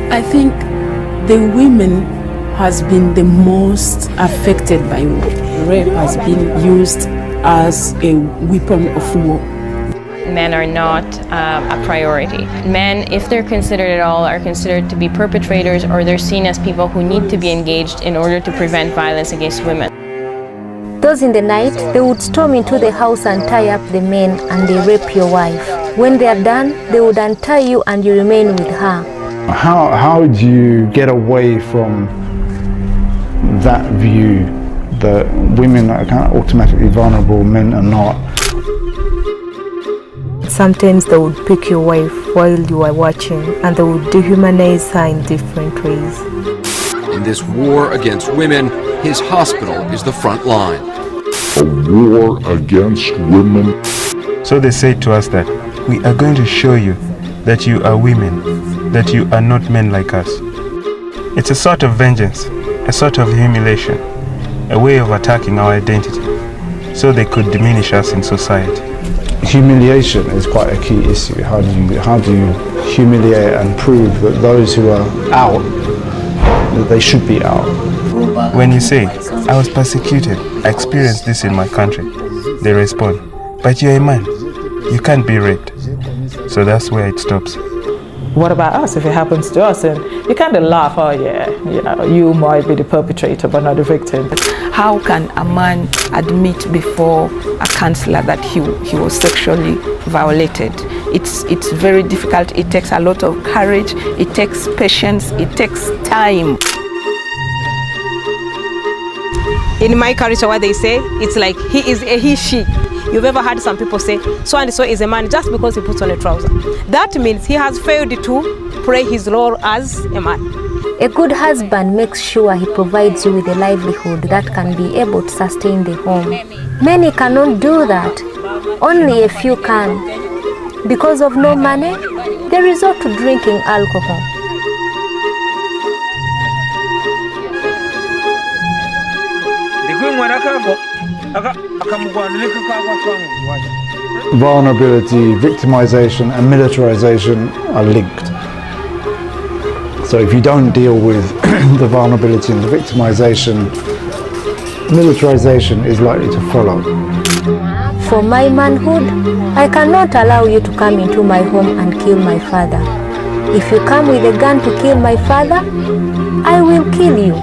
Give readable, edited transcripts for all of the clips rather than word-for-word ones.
I think the women has been the most affected by war. Rape has been used as a weapon of war. Men are not a priority. Men, if they're considered at all, are considered to be perpetrators, or they're seen as people who need to be engaged in order to prevent violence against women. Those in the night, they would storm into the house and tie up the men, and they rape your wife. When they are done, they would untie you and you remain with her. How do you get away from that view that women are kind of automatically vulnerable, men are not? Sometimes they would pick your wife while you are watching, and they would dehumanize her in different ways. In this war against women, his hospital is the front line. A war against women. So they say to us that we are going to show you that you are women, that you are not men like us. It's a sort of vengeance, a sort of humiliation, a way of attacking our identity, so they could diminish us in society. Humiliation is quite a key issue. How do you humiliate and prove that those who are out, that they should be out? When you say, I was persecuted, I experienced this in my country, they respond, but you're a man, you can't be raped. So that's where it stops. What about us if it happens to us? And you kind of laugh, oh yeah, you might be the perpetrator but not the victim. How can a man admit before a counselor that he was sexually violated? It's very difficult. It takes a lot of courage, it takes patience, it takes time. In my culture, what they say, it's like he is a he, she. You've ever heard some people say, so and so is a man just because he puts on a trouser. That means he has failed to play his role as a man. A good husband makes sure he provides you with a livelihood that can be able to sustain the home. Many cannot do that. Only a few can. Because of no money, they resort to drinking alcohol. Vulnerability, victimization and militarization are linked. So if you don't deal with the vulnerability and the victimization, militarization is likely to follow. For my manhood, I cannot allow you to come into my home and kill my father. If you come with a gun to kill my father, I will kill you.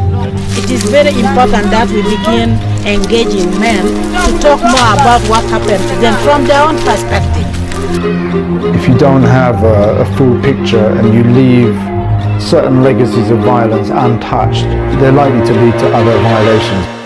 It is very important that we begin engaging men to talk more about what happened to them from their own perspective. If you don't have a full picture and you leave certain legacies of violence untouched, they're likely to lead to other violations.